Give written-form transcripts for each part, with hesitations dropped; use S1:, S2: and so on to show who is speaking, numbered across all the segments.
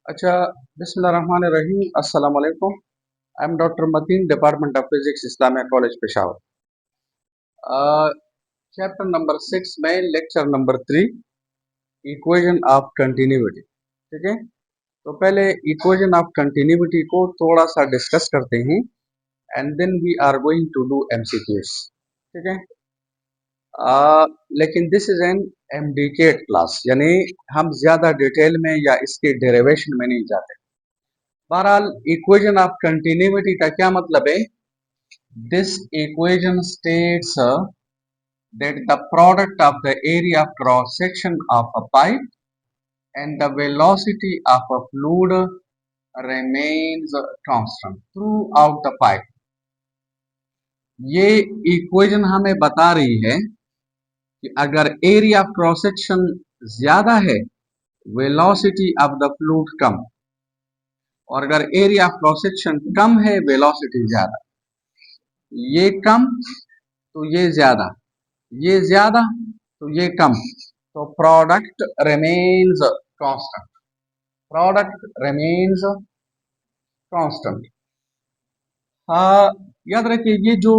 S1: अच्छा, बिस्मिल्लाहिर्रहमानिर्रहीम। अस्सलाम वालेकुम। I am doctor Mateen, department of physics, Islamia college Peshawar. Chapter number 6 में lecture number 3, equation of continuity. ठीक है, तो पहले इक्वेशन ऑफ कंटिन्यूटी को थोड़ा सा डिस्कस करते हैं and then we are going to do MCQs. ठीक है, लेकिन this is an MDCAT class, यानी हम ज्यादा डिटेल में या इसके डेरिवेशन में नहीं जाते। बहरहाल इक्वेशन ऑफ कंटिन्यूटी का क्या मतलब है? This equation states that the product of the area of cross section of a pipe and the velocity of a fluid remains constant throughout the pipe। ये इक्वेशन हमें बता रही है कि अगर एरिया ऑफ क्रॉस सेक्शन ज्यादा है, velocity of the fluid कम, और अगर एरिया ऑफ क्रॉस सेक्शन कम है, वेलोसिटी ज्यादा। ये कम तो ये ज्यादा, ये ज्यादा तो ये कम, तो product remains constant. Product remains constant. हाँ, याद रखिए ये जो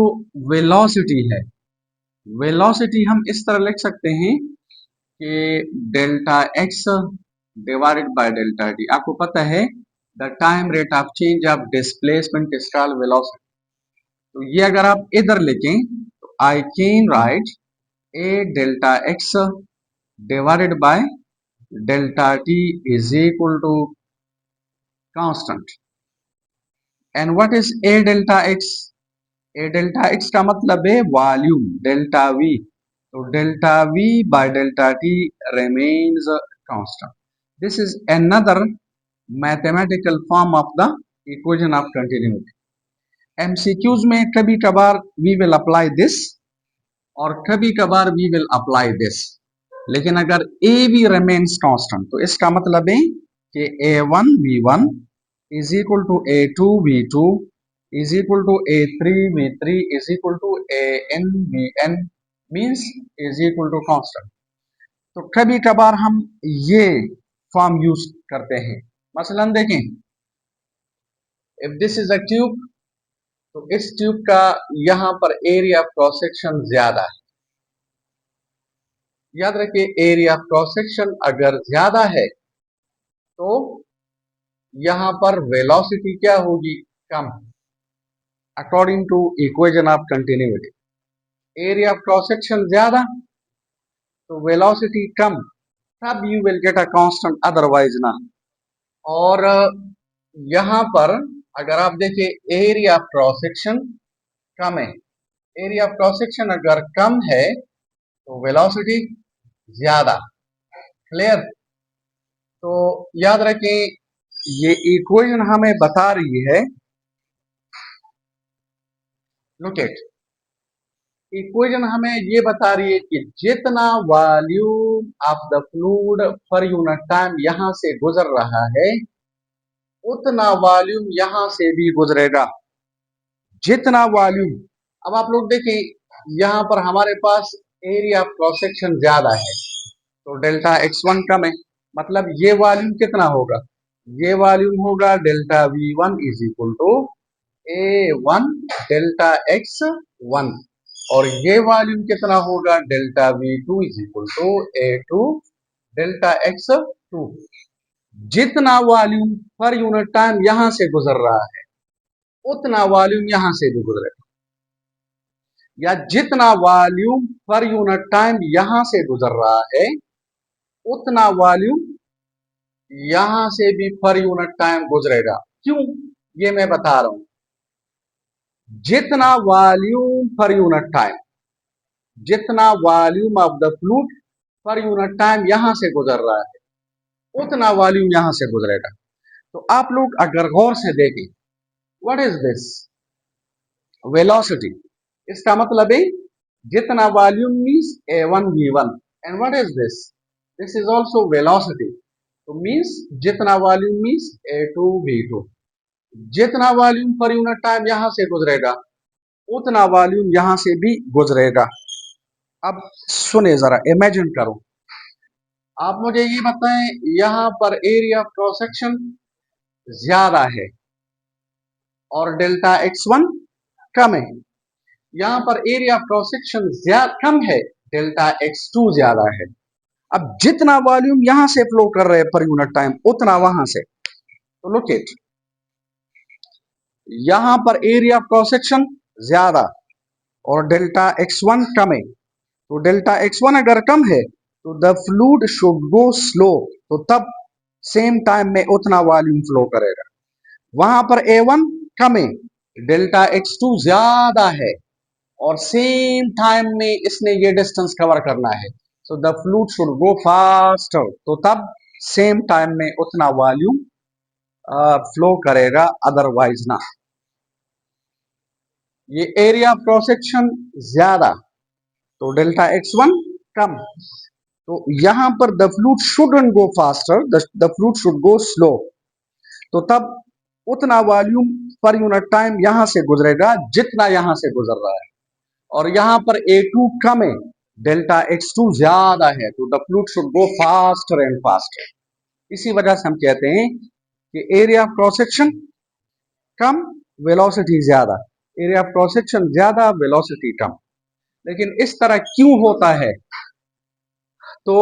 S1: वेलोसिटी है, वेलोसिटी हम इस तरह लिख सकते हैं कि delta X divided by delta T. आपको पता है the time rate of change of displacement is called velocity. तो ये अगर आप इधर लिखें तो I can right a delta x divided by delta t is equal to constant। and what is a delta x? a delta x का मतलब है वॉल्यूम, डेल्टा v। तो delta v by delta t remains constant। this is another mathematical form of the equation of continuity। MCQs में कभी कभार we will apply this और कभी कभार वी विल अप्लाई दिस। लेकिन अगर ए बी रिमेन्स कांस्टेंट तो इसका मतलब है कि a1 v1 is equal to a2 v2 is equal to a3 v3 is equal to an vn means is equal to constant. तो कभी कभार हम ये फॉर्म यूज करते हैं। मसलन देखें, if this is a tube, तो इस ट्यूब का यहां पर एरिया ऑफ क्रॉस सेक्शन ज्यादा है। याद रखिए एरिया ऑफ क्रॉस सेक्शन अगर ज्यादा है तो यहां पर वेलोसिटी क्या होगी? कम। According to equation of continuity, area of cross section ज्यादा तो वेलोसिटी कम, तब you will get a constant, otherwise ना। और यहां पर अगर आप देखिए एरिया ऑफ क्रॉस सेक्शन कम है, एरिया ऑफ क्रॉस सेक्शन अगर कम है तो वेलोसिटी ज्यादा। क्लियर? तो याद रखें ये इक्वेशन हमें बता रही है, लुक एट, इक्वेशन हमें ये बता रही है कि जितना volume of the fluid per unit time यहां से गुजर रहा है, उतना वॉल्यूम यहां से भी गुजरेगा। जितना वॉल्यूम, अब आप लोग देखें यहां पर हमारे पास एरिया ऑफ क्रॉस सेक्शन ज्यादा है तो डेल्टा x1 कम है, मतलब ये वॉल्यूम कितना होगा? ये वॉल्यूम होगा delta v1 is equal to a1 delta x1, और ये वॉल्यूम कितना होगा? Delta v2 is equal to a2 delta x2। जितना वॉल्यूम पर यूनिट टाइम यहां से गुजर रहा है, उतना वॉल्यूम यहां से भी गुजरेगा, या जितना वॉल्यूम पर यूनिट टाइम यहां से गुजर रहा है, उतना वॉल्यूम यहां से भी पर यूनिट टाइम गुजरेगा। क्यों? ये मैं बता रहा हूं। जितना वॉल्यूम पर यूनिट टाइम, जितना volume of the fluid per unit time यहां से गुजर रहा है, उतना वॉल्यूम यहां से गुजरेगा। तो आप लोग अगर गौर से देखें, व्हाट इज दिस? वेलोसिटी। इसका मतलब है जितना volume means a1 v1, and what is this? This is also velocity. तो मींस जितना वॉल्यूम मींस a2 v2। जितना वॉल्यूम पर यूनिट टाइम यहां से गुजरेगा, उतना वॉल्यूम यहां से भी गुजरेगा। अब सुने जरा, इमेजिन करो, आप मुझे ये बताएं, यहां पर एरिया ऑफ क्रॉस सेक्शन ज्यादा है और डेल्टा x1 कम है। यहां पर एरिया ऑफ क्रॉस सेक्शन ज्यादा कम है, डेल्टा x2 ज्यादा है। अब जितना वॉल्यूम यहां से फ्लो कर रहे हैं पर यूनिट टाइम, उतना वहां से। तो लुक इट, यहां पर एरिया ऑफ क्रॉस सेक्शन ज्यादा और डेल्टा x1 कम है। तो डेल्टा x1 अगर कम है तो the fluid should go slow, तो तब सेम टाइम में उतना वॉल्यूम फ्लो करेगा। वहां पर A1 कम है, डेल्टा x2 ज्यादा है और सेम टाइम में इसने ये डिस्टेंस कवर करना है। So the fluid should go faster, तो तब सेम टाइम में उतना वॉल्यूम फ्लो करेगा, अदरवाइज ना। ये एरिया ऑफ क्रॉस सेक्शन ज्यादा तो डेल्टा x1 कम, तो यहां पर the fluid shouldn't go faster, the fluid should go slow, तो तब उतना वॉल्यूम पर यूनिट टाइम यहां से गुजरेगा जितना यहां से गुजर रहा है। और यहां पर A2 कम है, डेल्टा x2 ज्यादा है, तो the fluid should go faster and faster. इसी वजह से हम कहते हैं कि एरिया ऑफ क्रॉस सेक्शन कम, वेलोसिटी ज्यादा। एरिया ऑफ क्रॉस सेक्शन ज्यादा, वेलोसिटी कम। लेकिन इस तरह क्यों होता है, तो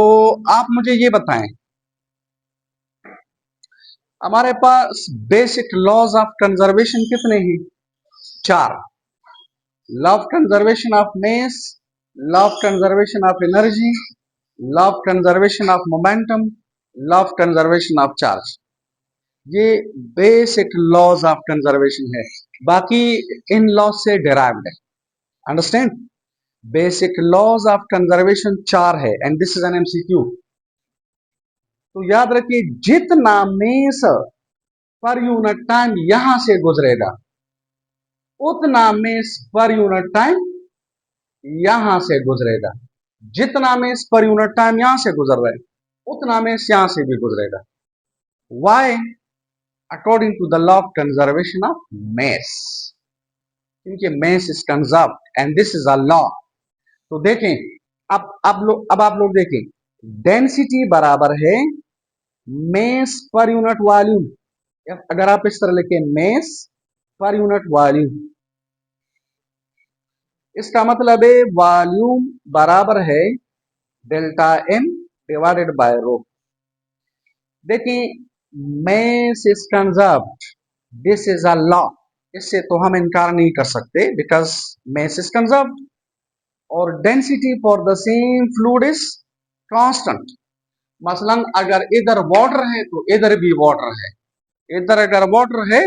S1: आप मुझे ये बताएं। हमारे पास बेसिक लॉज ऑफ कंजर्वेशन कितने हैं? 4। Law of conservation of mass, law of conservation of energy, law of conservation of momentum, law of conservation of charge. ये बेसिक लॉज ऑफ कंजर्वेशन है, बाकी इन लॉज से डिराइव्ड है। Understand? Basic laws of conservation 4 है and this is an MCQ. तो याद रखिए, जितना मेस पर यूनिट टाइम यहां से गुजरेगा उतना मेस पर यूनिट टाइम यहां से गुजरेगा। जितना मेस पर यूनिट टाइम यहां से गुजर रहा है उतना मेस यहां से भी गुजरेगा। Why? According to the law of conservation of mass, क्योंकि mass is conserved and this is a law. तो देखें, अब आप लोग देखें, डेंसिटी बराबर है मेस पर यूनिट वॉल्यूम। अगर आप इस तरह लिखें, मेस पर यूनिट वॉल्यूम, इसका मतलब है वॉल्यूम बराबर है डेल्टा एम डिवाइडेड बाय रो। देखिए, mess is conserved, this is a law, इससे तो हम इनकार नहीं कर सकते बिकॉज मेस इज कंजर्व्ड। और density for the same fluid is constant. मसलन अगर इधर वाटर है तो इधर भी वाटर है, इधर अगर वाटर है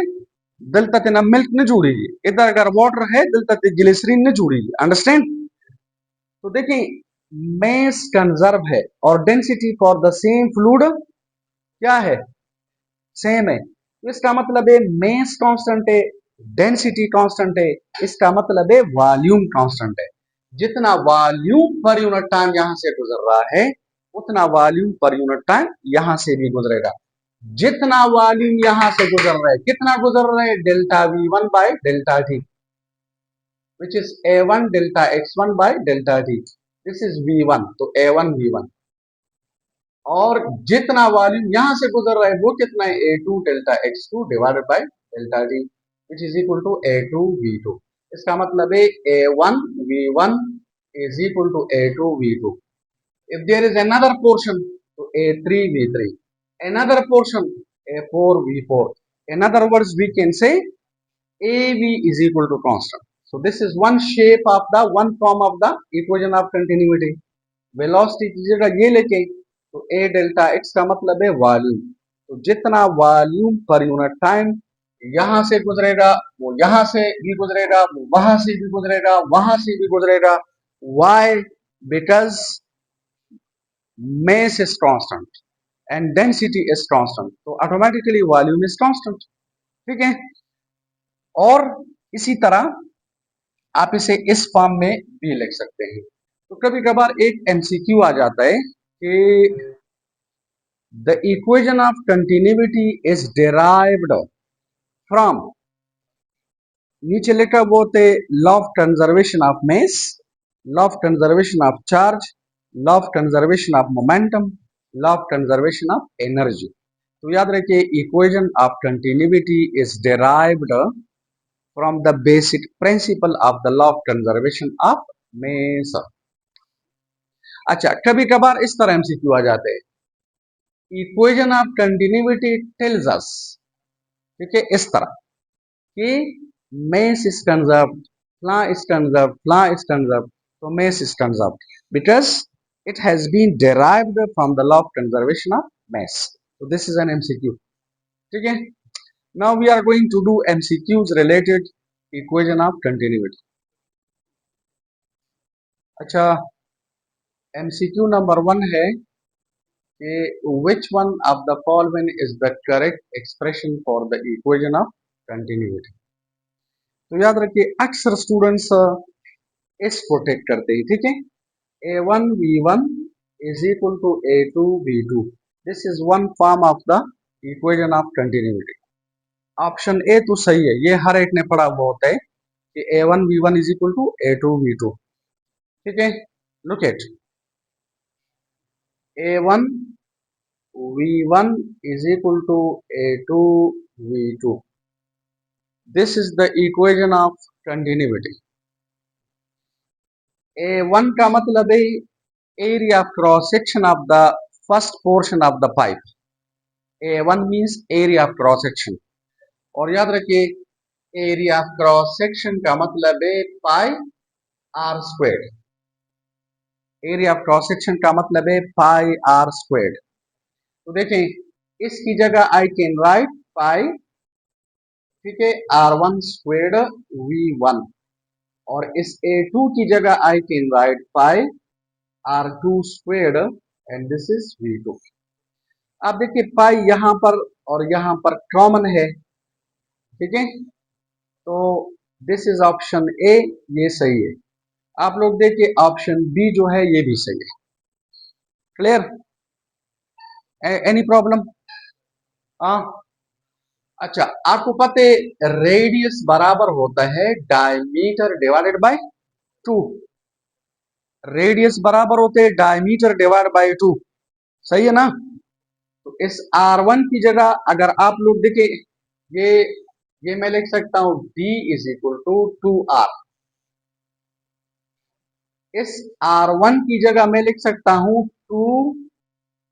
S1: दिल तक ना मिल्क न जुड़ेगी, इधर अगर वाटर है दिल तक ग्लिसरीन न जुड़ेगी। अंडरस्टैंड? तो देखिए, मेस कंजर्व है और density for the same fluid क्या है? सेम है। तो इसका मतलब है मेस कांस्टेंट है, डेंसिटी कांस्टेंट है, इसका मतलब है वॉल्यूम कांस्टेंट है। जितना वॉल्यूम पर यूनिट टाइम यहां से गुजर रहा है उतना वॉल्यूम पर यूनिट टाइम यहां से भी गुजरेगा। जितना वॉल्यूम यहां से गुजर रहा है, कितना गुजर रहा है? Delta V1 bye delta T, which is A1 delta x1 bye delta T. This is V1, तो A1 V1। और जितना वॉल्यूम यहां से गुजर रहा है वो कितना है? A2 delta x2 divided by delta T, which is equal to A2 V2। इसका मतलब है A1 V1 is equal to A2 V2. If there is another portion, to A3 V3, another portion A4 V4. In other words, we can say AV is equal to constant. So this is one shape of the one form of the equation of continuity. Velocity की जगह ये लेके, तो A delta x का मतलब है volume. तो जितना वॉल्यूम पर यूनिट टाइम यहां से गुजरेगा वो यहां से भी गुजरेगा, वो वहां से भी गुजरेगा, वहां से भी गुजरेगा। Why? Because mass is constant and density is constant, तो ऑटोमेटिकली वॉल्यूम इज कांस्टेंट। ठीक है? और इसी तरह आप इसे इस फॉर्म में भी लिख सकते हैं। तो कभी कभार एक एमसीक्यू आ जाता है कि the equation of continuity is derived from, नीचे लिखा वो थे law of conservation of mass, law of conservation of charge, law of conservation of momentum, law of conservation of energy. तो याद रखिए equation of continuity is derived from the basic principle of the law of conservation of mess. अच्छा, कभी कभार इस तरह MCQ आ जाते हैं, equation of continuity tells us, ठीक है, इस तरह कि mass is conserved, flaw is conserved, flaw is conserved, so mass is conserved because it has been derived from the law of conservation of mass. So this is an MCQ. ठीक है, now we are going to do MCQs related equation of continuity. अच्छा, MCQ number 1 है कि which one of the following is the correct expression for the equation of continuity. तो याद रखिए अक्सर students इस को टेक करते हैं, ठीक है, A1 V1 is equal to A2 V2. This is one form of the equation of continuity. Option A तो सही है, ये हर एक ने पढ़ा हुआ होता है कि A1 V1 is equal to A2 V2. ठीक है, look at A1 V1 is equal to A2 V2. This is the equation of continuity. A1 का मतलब है area cross section of the first portion of the pipe. A1 means area of cross section. और याद रखिए area of cross section का मतलब है pi R square. Area of cross section का मतलब है पाई आर स्क्वायर। तो देखें इसकी जगह आई कैन राइट पाई, ठीक है, R1 स्क्वायर्ड V1 और इस A2 की जगह आई can right pi R2 squared and this is V2। आप देखिए पाई यहां पर और यहां पर कॉमन है, ठीक है, तो दिस इज ऑप्शन ए, ये सही है। आप लोग देखिए ऑप्शन बी जो है ये भी सही है। क्लियर? Any problem? अच्छा, आपको पता है रेडियस बराबर होता है डायमीटर डिवाइडेड बाय 2। रेडियस बराबर होते हैं डायमीटर डिवाइड बाय 2, सही है ना? तो इस R1 की जगह अगर आप लोग देखें ये मैं लिख सकता हूं D is equal to 2R। इस R1 की जगह मैं लिख सकता हूं 2,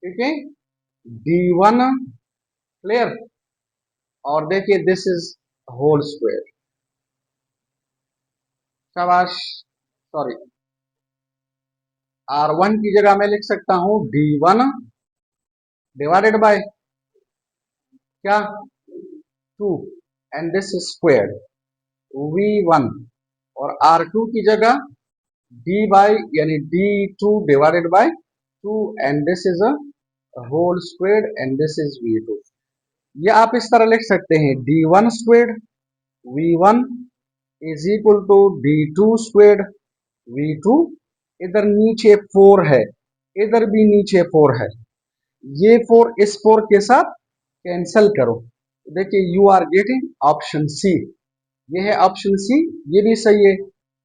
S1: ठीक है, D1। क्लियर? और देखिए दिस इज होल स्क्वायर। शाबाश, सॉरी, R1 की जगह मैं लिख सकता हूं D1 डिवाइडेड बाय क्या 2 and this is square V1 और R2 की जगह D बाय यानी D2 divided by 2 and this is a whole square and this is V2। ये आप इस तरह लिख सकते हैं D1 square V1 is equal to D2 square V2। इधर नीचे 4 है, इधर भी नीचे 4 है, ये 4 इस 4 के साथ कैंसिल करो। देखिए you are getting option C, ये है ऑप्शन सी, ये भी सही है,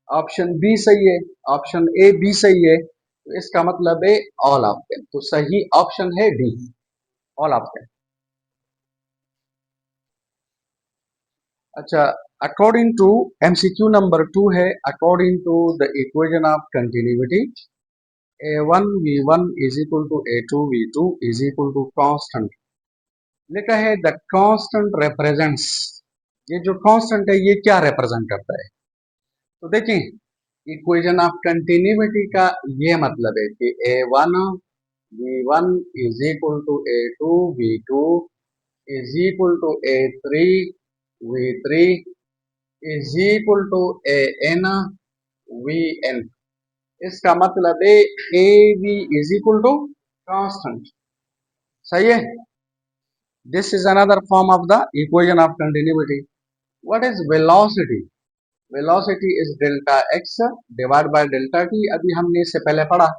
S1: ऑप्शन बी सही है, ऑप्शन ए भी सही है, तो इसका मतलब है ऑल ऑफ देम। तो सही ऑप्शन है डी, ऑल ऑफ देम। अच्छा, अकॉर्डिंग टू एमसीक्यू नंबर 2 है, according to the equation of continuity A1 V1 is equal to A2 V2 is equal to constant. लिखा है द कांस्टेंट रिप्रेजेंट्स, ये जो constant है ये क्या रिप्रेजेंट करता है? तो देखें इक्वेशन ऑफ कंटिन्यूटी का ये मतलब है कि A1 V1 is equal to A2 V2 is equal to A3 V3 is equal to AN VN। इसका मतलब है A B is equal to constant, सही है। This is another form of the equation of continuity. What is velocity? Velocity is delta X divide by delta T. अभी हमने इससे पहले पढ़ा,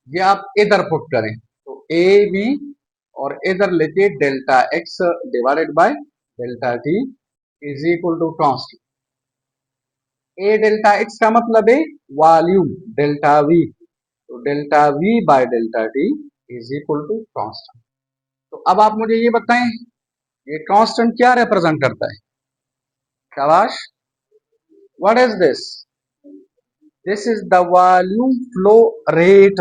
S1: ये आप इधर पुट करें तो ए बी और इधर लेके delta X divided by delta T is equal to constant. A delta X का मतलब है वॉल्यूम डेल्टा वी, तो delta V by delta T is equal to constant. तो अब आप मुझे ये बताएं, ये कांस्टेंट क्या रिप्रेजेंट करता है? शाबाश, what is this? This is the volume flow rate.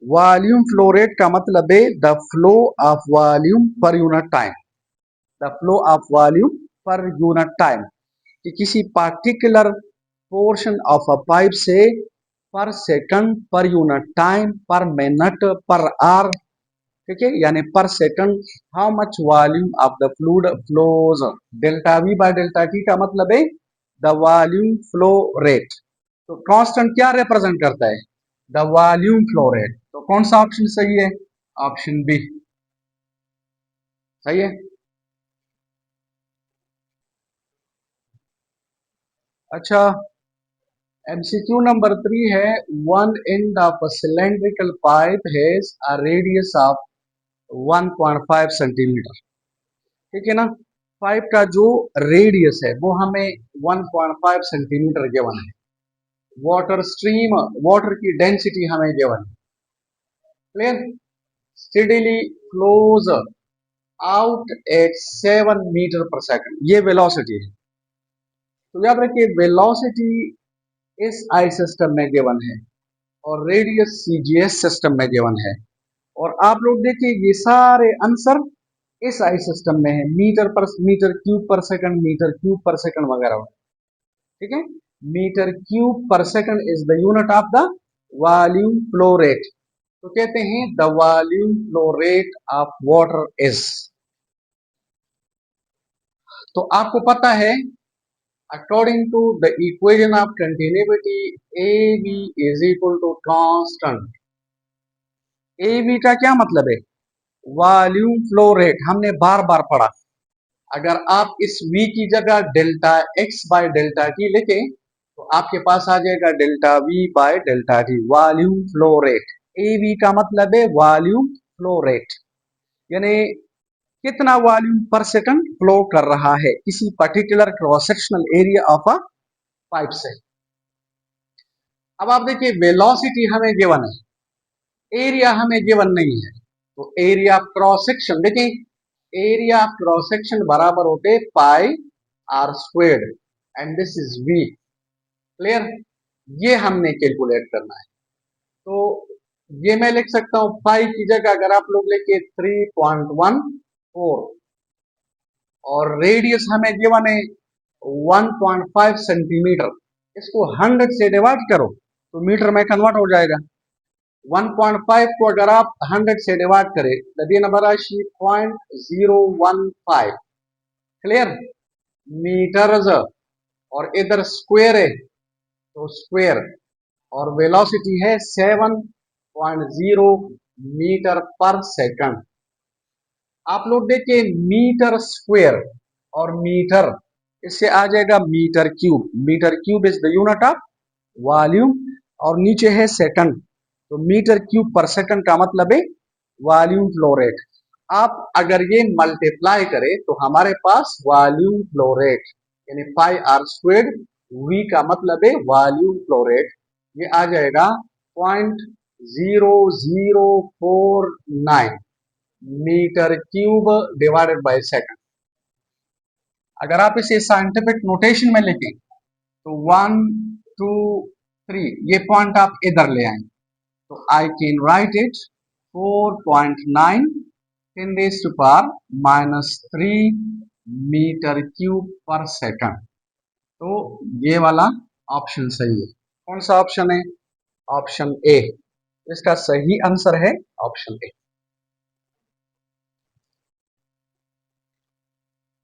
S1: Volume flow rate का मतलब है the flow of volume per unit time. The flow of volume per unit time, कि किसी particular portion of a pipe से पर second, per unit time, पर minute, per hour, ठीक है, यानी पर second how much volume of the fluid flows. Delta V by delta T का मतलब है द वॉल्यूम फ्लो रेट। तो कांस्टेंट क्या रिप्रेजेंट करता है? The volume flow rate. तो कौन सा ऑप्शन सही है? ऑप्शन बी सही है। अच्छा, एमसीक्यू नंबर 3 है, one end of a cylindrical pipe has a radius of 1.5 centimetre. ठीक है ना, पाइप का जो रेडियस है वो हमें 1.5 सेंटीमीटर गिवन है। वाटर स्ट्रीम, वाटर की डेंसिटी हमें गिवन है। Clear? Steadily flows out at 7 metre पर सेकंड, ये वेलोसिटी है। तो याद रखिए वेलोसिटी इस आई सिस्टम में गिवन है और रेडियस सीजीएस सिस्टम में गिवन है। और आप लोग देखिए ये सारे आंसर इस आई सिस्टम में है, metre cube per second, metre cube per second वगैरह। ठीक है, metre cube per second is the unit of the volume flow rate. तो कहते हैं the volume flow rate of water is. तो आपको पता है according to the equation of continuity A B is equal to constant. A B का क्या मतलब है? Volume flow rate. हमने बार बार पढ़ा, अगर आप इस v की जगह delta x bye delta T लिखें तो आपके पास आ जाएगा delta v bye delta T, volume flow rate. A V का मतलब है वॉल्यूम फ्लो रेट, यानी कितना वॉल्यूम पर सेकंड फ्लो कर रहा है किसी particular cross sectional area of a pipe से। अब आप देखिए वेलोसिटी हमें गिवन है, एरिया हमें गिवन नहीं है। तो एरिया ऑफ क्रॉस सेक्शन, देखिए एरिया ऑफ क्रॉस सेक्शन बराबर होते pi R squared and this is V. Clear? ये हमने कैलकुलेट करना है। तो ये मैं लिख सकता हूं पाई की जगह अगर आप लोग लेके 3.14 और रेडियस हमें गिवन है 1.5 सेंटीमीटर। इसको 100 से डिवाइड करो तो मीटर में कन्वर्ट हो जाएगा। 1.5 को अगर आप 100 से डिवाइड करें तो ये नंबर राशि 0.015। क्लियर? मीटर्स, और इधर स्क्वायर है तो स्क्वायर, और वेलोसिटी है 7.0 मीटर पर सेकंड। आप लोग देखिए मीटर स्क्वायर और मीटर, इससे आ जाएगा metre cube. Metre cube is the unit of volume, और नीचे है सेकंड, तो मीटर क्यूब पर सेकंड का मतलब है वॉल्यूम फ्लो रेट। आप अगर ये मल्टीप्लाई करें तो हमारे पास वॉल्यूम फ्लो रेट यानी पाई आर स्क्वेड, वी का मतलब है वॉल्यूम फ्लो रेट, ये आ जाएगा 0.0049 metre cube divided by second. अगर आप इसे साइंटिफिक नोटेशन में लिखें तो 1 2 3 ये पॉइंट आप इधर ले आए तो I can write it 4.9 10⁻³ metre cube per second. तो ये वाला ऑप्शन सही है। कौन सा ऑप्शन है? Option A. इसका सही आंसर है ऑप्शन ए।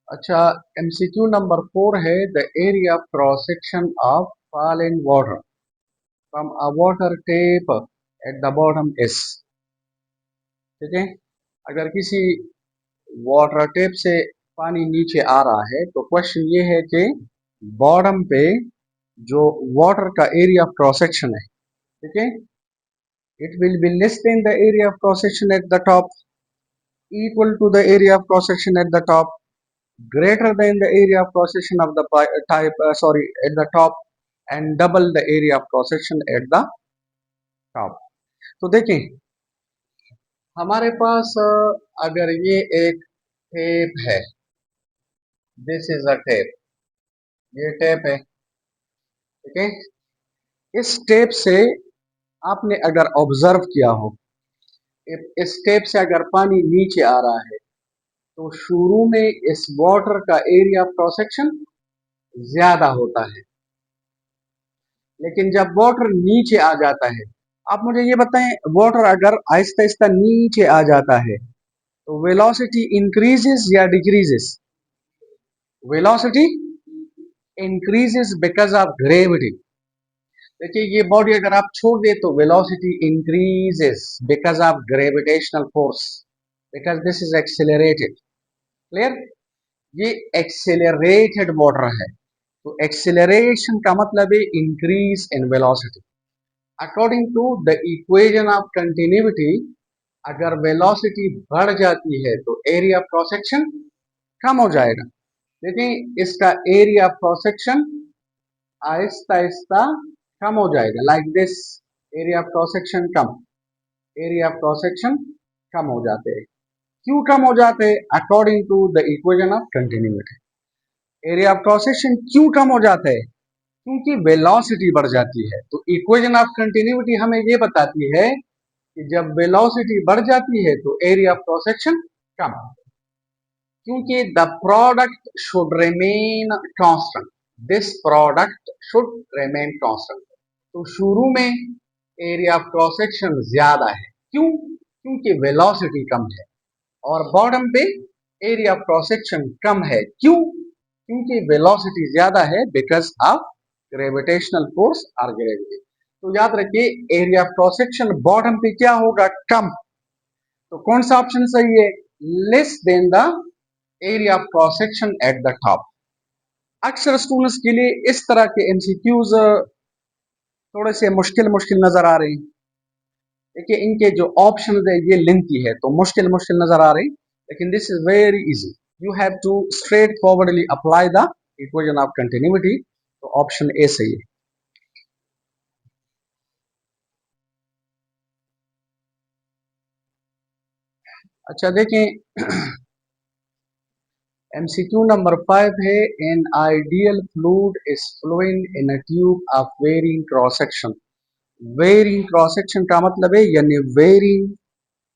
S1: अच्छा, एमसीक्यू नंबर 4 है the area of cross section of falling water from a water tape at the bottom is. ठीक है, अगर किसी वाटर टेप से पानी नीचे आ रहा है तो क्वेश्चन ये है कि बॉटम पे जो वाटर का एरिया ऑफ क्रॉस सेक्शन है, ठीक है, it will be less than the area of cross section at the top, equal to the area of cross section at the top, greater than the area of cross section of the at the top, and double the area of cross section at the top। तो देखें हमारे पास अगर ये एक tape है, this is a tape, ये tape है, ठीक है। इस टेप से आपने अगर ऑब्जर्व किया हो, इस टेप से अगर पानी नीचे आ रहा है तो शुरू में इस वाटर का एरिया ऑफ क्रॉस सेक्शन ज्यादा होता है, लेकिन जब वाटर नीचे आ जाता है, आप मुझे ये बताएं, वाटर अगर आहिस्ता आहिस्ता नीचे आ जाता है तो वेलोसिटी इंक्रीजेस या decreases? Velocity increases because of gravity. देखिए ये बॉडी अगर आप छोड़ दे तो velocity increases because of gravitational force, because this is accelerated. Clear? ये एक्सेलरेटेड वाटर है, तो एक्सेलरेशन का मतलब है increase in velocity. According to the equation of continuity, अगर वेलोसिटी बढ़ जाती है तो एरिया ऑफ क्रॉस सेक्शन कम हो जाएगा। देखिए इसका area of cross section Aahista Aahista कम हो जाएगा, like this. Area of cross section कम, एरिया ऑफ क्रॉस सेक्शन कम हो जाते हैं। क्यों कम हो जाते हैं? According to the equation of continuity. Area of cross section क्यों कम हो जाता है? क्योंकि वेलोसिटी बढ़ जाती है। तो इक्वेशन ऑफ कंटिन्यूटी हमें ये बताती है कि जब वेलोसिटी बढ़ जाती है तो एरिया ऑफ क्रॉस सेक्शन कम, क्योंकि the product should remain constant, this product should remain constant. तो शुरू में एरिया ऑफ क्रॉस सेक्शन ज्यादा है, क्यों? क्योंकि वेलोसिटी कम है। और बॉटम पे एरिया ऑफ क्रॉस सेक्शन कम है, क्यों? क्योंकि वेलोसिटी ज्यादा है बिकॉज ऑफ ग्रेविटेशनल फोर्स और ग्रेविटी। तो याद रखिए area of cross section bottom पे क्या होगा? कम। तो कौन सा ऑप्शन सही है? Less than the area of cross section at the top. अक्सर स्टूडेंट्स के लिए इस तरह के एमसीक्यूज थोड़े से मुश्किल मुश्किल नजर आ रहे हैं। देखिए इनके जो ऑप्शन है ये लेंथी है तो मुश्किल मुश्किल नजर आ रही, लेकिन this is very easy. You have to straightforwardly apply the equation of continuity. तो ऑप्शन ए सही है। अच्छा देखें, एमसीक्यू नंबर 5 है, an ideal fluid is flowing in a tube of varying cross section. Varying cross section का मतलब है यानी varying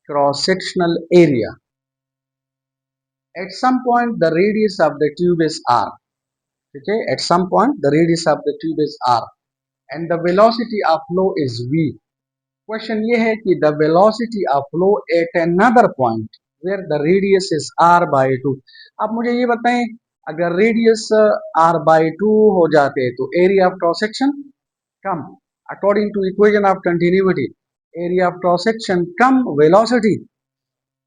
S1: cross sectional area. At some point the radius of the tube is R, ठीक है, at some point the radius of the tube is R and the velocity of flow is V. Question ये है कि the velocity of flow at another point where the radius is R by 2। आप मुझे ये बताएं, अगर radius are by 2 हो जाते हैं तो एरिया ऑफ क्रॉस सेक्शन कम। According to equation of continuity, area of cross section कम, वेलोसिटी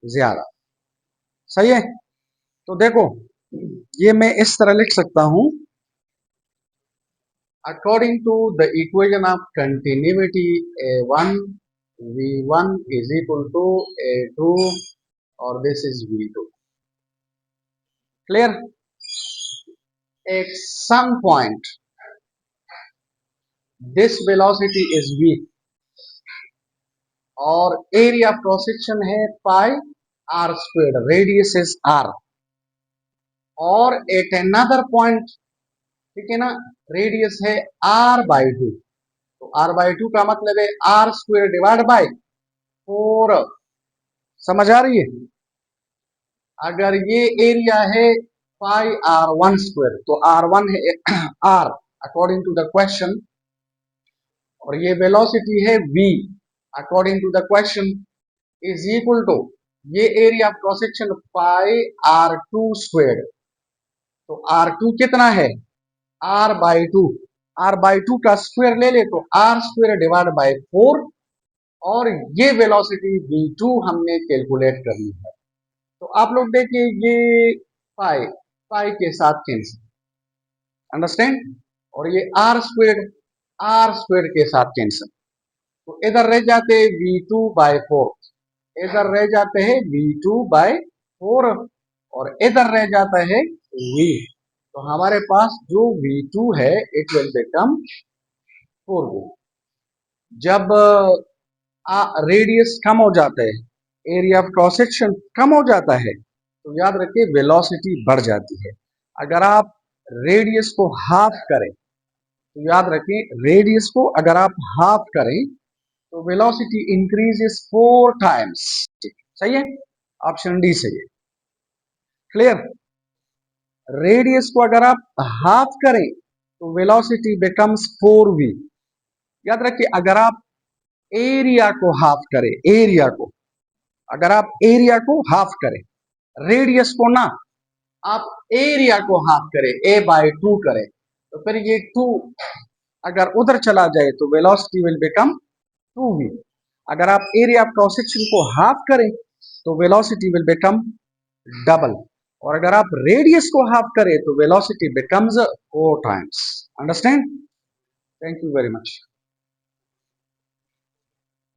S1: ज्यादा। सही है? तो देखो ये मैं इस तरह लिख सकता हूं, according to the equation of continuity, a1 v1 is equal to a2, or this is v2. Clear? At some point this velocity is v और एरिया ऑफ क्रॉस सेक्शन है pi R square, radius is R, और at another point, ठीक है ना, radius है are by 2। तो are by 2 का मतलब है आर स्क्वायर डिवाइड बाई 4। समझ आ रही है? अगर ये एरिया है पाई आर वन स्क्वायर तो आर वन है R according to the question, और ये वेलोसिटी है v according to the question, is equal to ये area of cross section pi R two square. तो आर टू कितना है? Are by 2। आर बाई 2 का स्क्वायर ले ले तो आर स्क्वायर डिवाइड बाई 4, और ये वेलोसिटी v2 हमने कैलकुलेट करनी है। तो आप लोग देखिए ये पाई पाई के साथ कैंसिल, अंडरस्टैंड, और ये आर स्क्वेयर के साथ कैंसिल। तो इधर रह जाते हैं v2 बाई 4, इधर रह जाते हैं v2 बाई 4, और इधर रह जाता है v। तो हमारे पास जो v2 है इट विल बिकम 4v। जब रेडियस कम हो जाता है एरिया ऑफ क्रॉस सेक्शन कम हो जाता है तो याद रखिए वेलोसिटी बढ़ जाती है। अगर आप रेडियस को हाफ करें तो याद रखें रेडियस को अगर आप हाफ करें तो वेलोसिटी इंक्रीजेस 4 टाइम्स। सही है, ऑप्शन डी सही है। क्लियर? रेडियस को अगर आप हाफ करें तो वेलोसिटी बिकम्स 4v। याद रखिए अगर आप एरिया को हाफ करें, एरिया को अगर आप एरिया को हाफ करें, रेडियस को ना, आप एरिया को हाफ करें, a/2 करें, तो फिर ये 2 अगर उधर चला जाए तो वेलोसिटी विल बिकम 2v। अगर आप एरिया ऑफ क्रॉस सेक्शन को हाफ करें तो वेलोसिटी विल बिकम डबल, और अगर आप रेडियस को हाफ करें तो velocity becomes 4 times. Understand? Thank you very much.